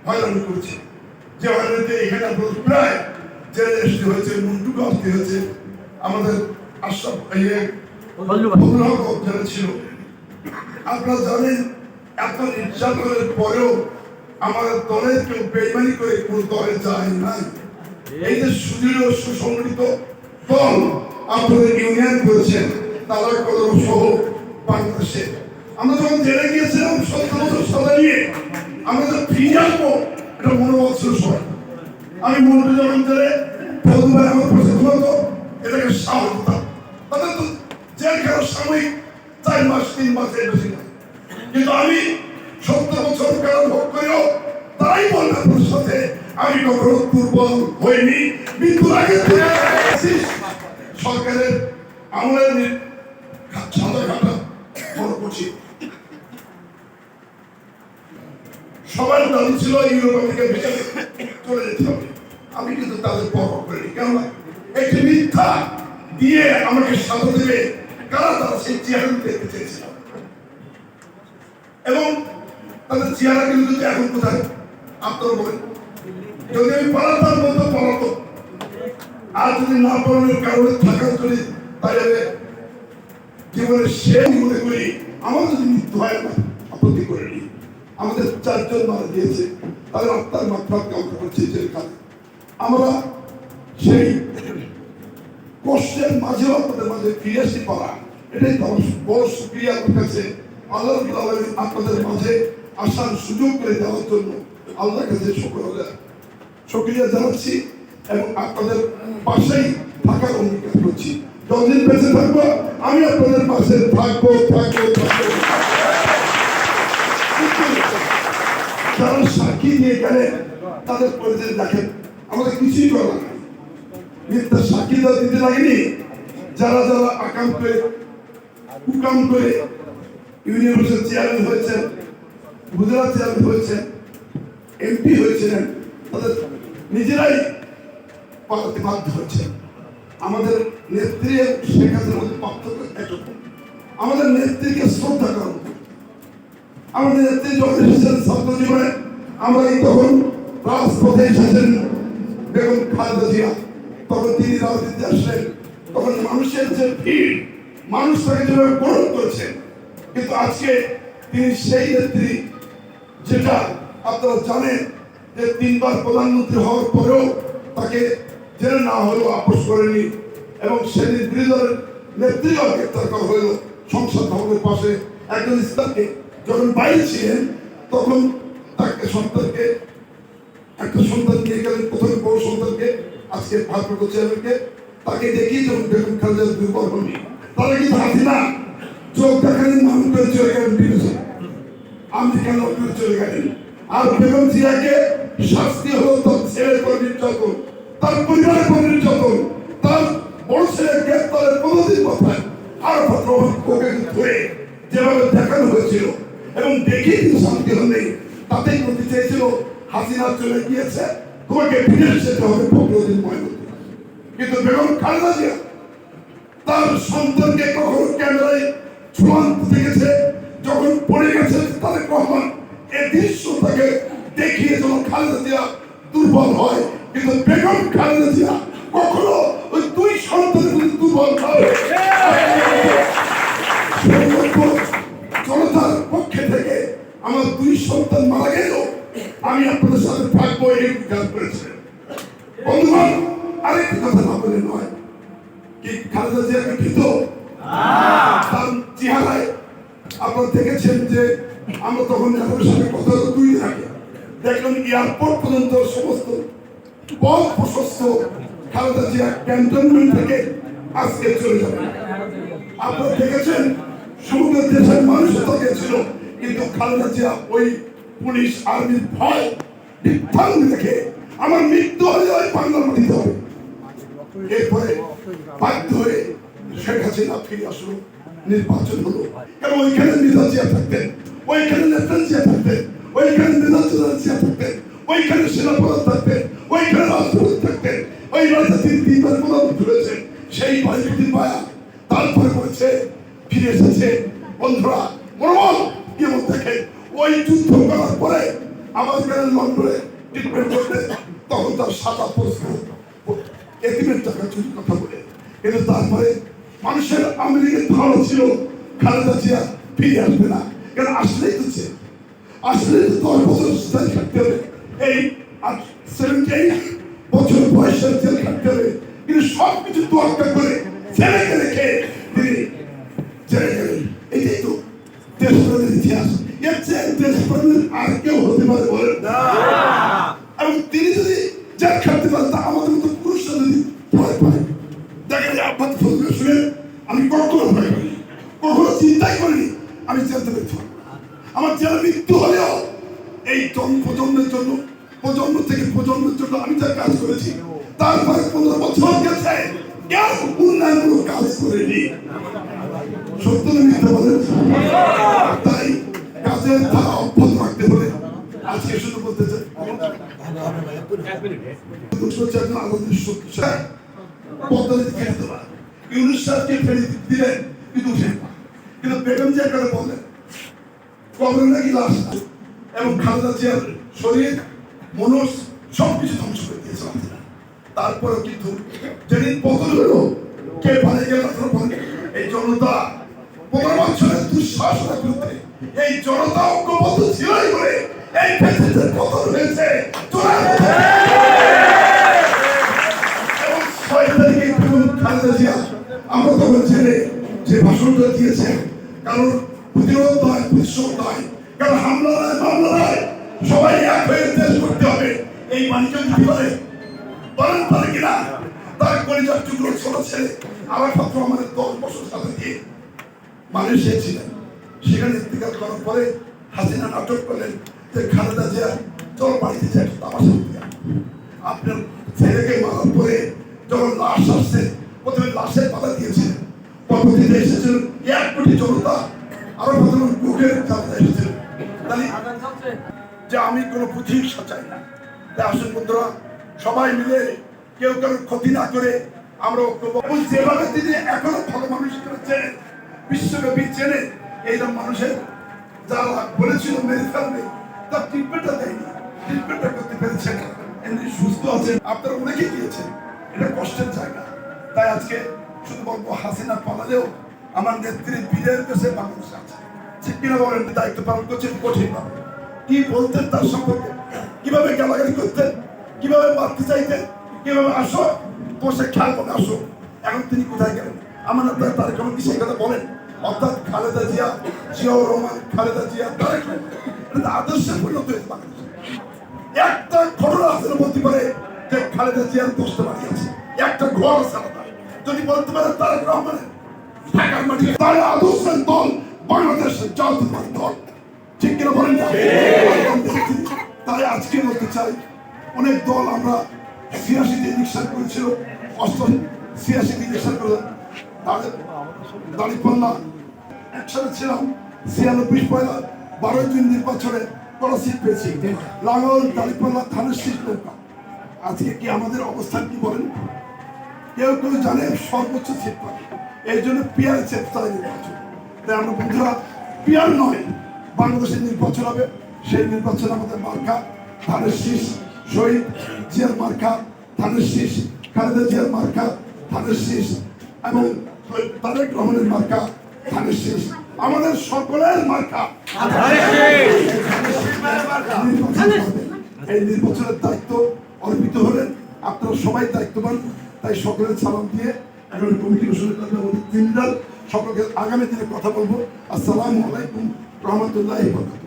হয়রানি করেছে, যে হয়রানিতে এখানে প্রায় জেলে আসতে হয়েছে, মুন্টুকে আসতে হয়েছে, আমাদের আশরাফ যারা ছিল। আপনারা জানেন এত নির্যাতনের পরেও আমাদের দলের কেউ বেইমানি করে কোন দলে যায় নাই। এই যে সুদৃঢ় সুসংগঠিত দল আপনাদের ইউনিয়ন করেছেন, তারা কদম সহ বাংলাদেশে আমরা যখন জেলে গিয়েছিলাম 17 বছর সাজা নিয়ে, আমরা যে ফিরে আসবো এটা মনোবল ছিল সবাই। আমি মন্ত্রী যখন জেলে প্রথমবার আমার প্রশ্ন হতো, এটাকে সাহস দিতাম। তাদের তো জেল খেলা সাময়িক 4 মাস 3 মাসের বেশি নয়, কিন্তু আমি 70 বছর কাল ভোগ করেও তাই বললাম আপনার সাথে আমি কখনো দুর্বল হইনি। মৃত্যুর আগে সরকারের আমলের সাদা ঘাটা বড় করছি। সবার দাবি ছিল ইউরোপ থেকে ভেজা চলে যেতে হবে। আমি কিন্তু তাদের পরখ করিনি, কেননা একটি মিথ্যা দিয়ে আমাকে সাজা দেবে কারা, তারা সেই চেহারা দেখতে চেয়েছিল। এবং তাদের চেহারা কিন্তু এখন কোথায় আপনারা বলেন? যদি আমি পালাতাম বলতো পালাতো, আর যদি না পালানোর কারণে থাকার যদি তাহলে জীবনের শেষ মনে করি আমার যদি মৃত্যু হয় না আপত্তি করে নি। আমাদের 4 জন মারা দিয়েছে, তাদের আত্মার মাত্রাত কামনা করছে জেলখানে। আমরা সেই কষ্টের মাঝেও আপনাদের মাঝে ফিরে আসতে পারা, এটাই তো আমার বড় শুকরিয়া আপনার কাছে। আল্লাহ আপনাদের মাঝে আসার সুযোগ করে দেওয়ার জন্য আল্লাহর কাছে শুকরিয়া জানাচ্ছি এবং আপনাদের পাশেই থাকার অঙ্গীকার করছি। যতদিন বেঁচে থাকবো আমি আপনাদের পাশে থাকবো। যারা সাক্ষী দিয়ে গেলে তাদের পরিচয় দেখেন, আমাদের কিছুই করা নাই। মিথ্যা সাক্ষী দিতে লাগেনি। যারা যারা আকাম করে কুকাম করে ইউনিভার্সিটির চেয়ারম্যান হয়েছেন, গুজরাট চেয়ারম্যান হয়েছেন, এমপি হয়েছিলেন, তাদের নিজেরাই পালাতে বাধ্য হচ্ছেন। আমাদের নেত্রী শেখ হাসিনার মধ্যে পার্থক্য একরকম। আমাদের নেত্রীকে শ্রদ্ধা করব। আমাদের নেত্রী যখন এসেছেন ছাত্র জীবনে, আমরা তখন রাজপথে এসেছেন বেগম খালেদা জিয়া, তখন তিনি রাজনীতিতে আসলেন, তখন মানুষের যে ভিড়, মানুষ তাকে যেভাবে গ্রহণ করেছেন। কিন্তু আজকে তিনি সেই নেত্রী, যেটা আপনারা জানেন যে 3 বার প্রধানমন্ত্রী হওয়ার পরেও তাকে জেলে না হলেও আপোষ করেনি, এবং সেদিন বিরোধী দলের নেত্রীও গ্রেপ্তার করা হলো সংসদ ভবনের পাশে। একজন ইসলামকে যখন বাইরে ছিলেন তখন তাকে সন্তানকে, একটা সন্তান নিয়ে গেলেন, প্রথমে বড় সন্তানকে, আজকে ভারপ্রাপ্ত চেয়ারম্যানকে, তাকে দেখিয়ে যখন বেগম খালেদা দুর্বল হননি, তারা কিন্তু হাসিনা চোখ দেখালেন, মানুষ করে চলে গেলেন বিদেশে, আমেরিকান চলে গেলেন। আর বেগম জিয়াকে শাস্তি হলো তার ছেলের পর নির্যাতন, তার পরিবারের পর নির্যাতন, তার বড় ছেলের গ্রেপ্তারের 15 দিন মাথায় আরাফাত রহমানকে ধরে যেভাবে দেখানো হয়েছিল এবং দেখিয়ে কিন্তু শান্তি হয়নি। তাতেই বলতে চেয়েছিল হাসিনা চলে গিয়েছে, তোমাকে বিদেশ যেতে হবে 15 দিন ময়নাতদন্ত। কিন্তু বেগম খালেদা জিয়া তার সন্তানকে কখনো ক্যামেরায় ঝুলন্ত দেখেছে, যখন পড়ে গেছে তারেক রহমান এই দৃশ্য তাকে দেখিয়ে যেন খালেদা জিয়া দুর্বল হয়। কিন্তু বেগম খালেদা জিয়া কখনো ওই 2 সন্তানের দুর্বল হয়। জনতার পক্ষে থেকে আমার 2 সন্তান মারা গেল, আমি আপনাদের সাথে থাকবো, এই গান করেছে। বন্ধুগণ, আরেকটি কথা না বলে নয়, কি খালেদা জিয়াকে ভীত তার চেহারায় আপনারা দেখেছেন যে আমরা তখন যাদের সাথে কথা 2 দিন আগে দেখলাম এয়ারপোর্ট পর্যন্ত সমস্ত পথ প্রশস্ত, খালেদা জিয়া ক্যান্টনমেন্ট থেকে আজকে চলে যাবে। আপনারা দেখেছেন সমগ্র দেশের মানুষ তাকে ছিল, কিন্তু খালেদা জিয়া ওই পুলিশ আর্মির ভয় বিভ্রান্তি দেখে আমার মৃত্যু হয়ে যায়, বাংলার মাটিতে হবে। এরপরে বাধ্য হয়ে শেখ হাসিনা ফিরে আসলো, নির্বাচন হলো, এবং ওইখানে মেজর জিয়া থাকতেন, ওইখানে লেফটেন্যান্ট জিয়া থাকতেন, ওইখানে মেজর জেনারেল জিয়া থাকতেন, ওইখানে সেনাপ্রধান থাকতেন, ওইখানে রাষ্ট্রপতি থাকতেন। ওই রাজ্যে তিনি 3 বার প্রধানমন্ত্রী হয়েছেন, সেই বাড়িটি পায়া তারপরে করেছে ফিরে এসেছে। বন্ধুরা মনোবল কেমন দেখেন, ওই যুদ্ধ করার পরে আমাদের লন্ডনে ট্রিটমেন্ট করতে, তখন তার সাদা পোস্ট এতিমের টাকা চুরি কথা বলে। কিন্তু তারপরে মানুষের আমেরিকার ভালো ছিল খালেদা জিয়া ফিরে আসবে না, কেন আসলেই তো আসলে 10 বছর জেল খাটতে হবে, এই 78 বছর বয়সের জেল খাটতে হবে। কিন্তু সবকিছু তোয়াক্কা করে ছেলেকে রেখে তিনি জেলে গেলেন। এটাই তো দেশপ্রেমের ইতিহাস। এর চেয়ে দেশপ্রেমের আর কেউ হতে পারে বলেন না। এবং তিনি যদি জেল খাটতে পারেন, তা আমাদের মতো পুরুষরা যদি ভয় পায়, দেখেন আব্বাস ফজলে শুনে আমি কখনো ভয় করি, কখনো চিন্তাই করিনি আমি জেলতে পেরেছি। আমার জেলে মৃত্যু হলেও এই প্রজন্মের জন্য, প্রজন্ম থেকে প্রজন্মের জন্য আমি যা কাজ করেছি, তারপরে 15 বছর গেছে, কেউ উন্নয়নমূলক কাজ করেনি। সত্য মিথ্যা বলেন? তাই কাজের ধারা অব্যাহত রাখতে হলে আজকে শুধু বলতে চাই, কিন্তু বেগম জিয়া করে বললেন কবরে নাকি লাশ এবং খালেদা জিয়ার শরীর মনস সবকিছু ধ্বংস করে দিয়েছে। তারপরে কিন্তু যেদিন পতন হলো, কে পালিয়ে গেল? এই জনতা 15 বছরের দুঃশাসনের বিরুদ্ধে এই জনতা ঐক্যবদ্ধ ছিলই বলে এই ফ্যাসিস্টের পতন হয়েছে। এবং 6 তারিখে খালেদা জিয়া আমরা তখন ছেড়ে যে ভাষণটা দিয়েছে, কারণ প্রতিরোধ নয়, পরিশ্রম নয়, কারণ হামলা নয়, মামলা নয়, সবাই এক হয়ে দেশ করতে হবে, এই বাণিজ্য দিতে পারে বলেন পারে কিনা? তার পরিচয় টুকরো ছোট ছেলে আমার পত্র আমাদের 10 বছর সাথে দিয়ে মালয়েশিয়া ছিলেন। সেখানে ইন্তেকাল করার পরে হাসিনা নাটক করলেন যে খালেদা জিয়া চল বাড়িতে যাই তামাশা করতে। আপনার ছেলেকে মারার পরে যখন লাশ আসছে, প্রথমে লাশের পাতা দিয়েছিলেন, পরবর্তীতে এসেছিল 1 কোটি জনতা, আরো প্রথমে বুকের জানতে এসেছিল। তাহলে যে আমি কোনো প্রতীক্ষা চাই না। তাই আসুন বন্ধুরা, সবাই মিলে কেউ কারোর ক্ষতি না করে আমরা এবং যেভাবে তিনি এখনো ভালো মানুষ হিসেবে চেনে, বিশ্বব্যাপী চেনে, এইরকম মানুষের যারা বলেছিল মেরে ফেলবে, তার ট্রিটমেন্টটা দেয়নি, ট্রিটমেন্টটা করতে পেরেছেন, এমনি সুস্থ আছেন। আপনারা অনেকেই দিয়েছেন, এটা কষ্টের জায়গা। তাই আজকে শুধু বলবো, হাসিনা পালালেও আমার নেত্রী বীরের কাছে বাংলাদেশে আছে, ঠিক কিনা বলেন? দায়িত্ব পালন করছেন কঠিন ভাবে। কি বলতেন তার সম্পর্কে, কিভাবে গালাগালি করতেন, কিভাবে মারতে চাইতেন, কিভাবে আসো বসে খেয়াল করে আসো। এখন তিনি কোথায় গেলেন? আমার আপনার তারেক রহমান কি সেই কথা বলেন? অর্থাৎ খালেদা জিয়া, জিয়াউর রহমান, খালেদা জিয়া, তারেক রহমান, এটা আদর্শে পরিণত হয়েছে বাংলাদেশে। একটা ঘটনা আছে বলতে পারে যে খালেদা জিয়ার 10টা বাড়ি আছে, একটা ঘর আছে আলাদা। যদি বলতে পারে তারেক রহমানের ঢাকার মাটি, তার আদর্শের দল বাংলাদেশের জাতীয়তাবাদী দল, ঠিক কিনা বলেন? তাই আজকে বলতে চাই, অনেক দল আমরা 86 ইলেকশন করেছিল, 86 ইলেকশন করে দাঁড়িপাল্লা একসাথে ছিলাম, 96 পয়লা 12 জুন নির্বাচনে কড়া সিট পেয়েছি, লাঙ্গল, দাঁড়িপাল্লা, ধানের শীষ নৌকা। আজকে কি আমাদের অবস্থান কি বলেন? কেউ কেউ জানে সর্বোচ্চ সিট পাবে, এই জন্য পিয়ার চেষ্টা নির্বাচন। তাই আমরা বন্ধুরা, পিয়ার নয়, বাংলাদেশের নির্বাচন হবে, সেই নির্বাচন আমাদের মার্কা ধানের শীষ, শহীদ জিয়ার মার্কা ধানের শীষ, খালেদা জিয়ার মার্কা ধানের শীষ, এবং তারেক রহমানের মার্কা ধানের শীষ, আমাদের সকলের মার্কা। এই নির্বাচনের দায়িত্ব অর্পিত হলেন, আপনারা সবাই দায়িত্ববান। তাই সকলের সালাম দিয়ে এখন কমিটি ঘোষণা করবে আমাদের 3 দল, সকলকে আগামী দিনে কথা বলবো। আসসালামু আলাইকুম রহমতুল্লাহি ওয়া বারাকাতুহু।